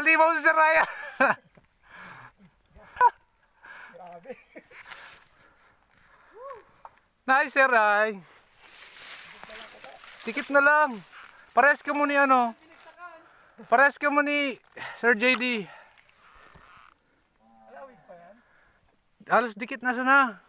Halimaw si Sir Ryan. Grabe. Nice, Sir Ray. Tikit na lang. Pares ka mo ni ano. Pares ka mo ni Sir JD. Alawig pa yan? Halos dikit na sana.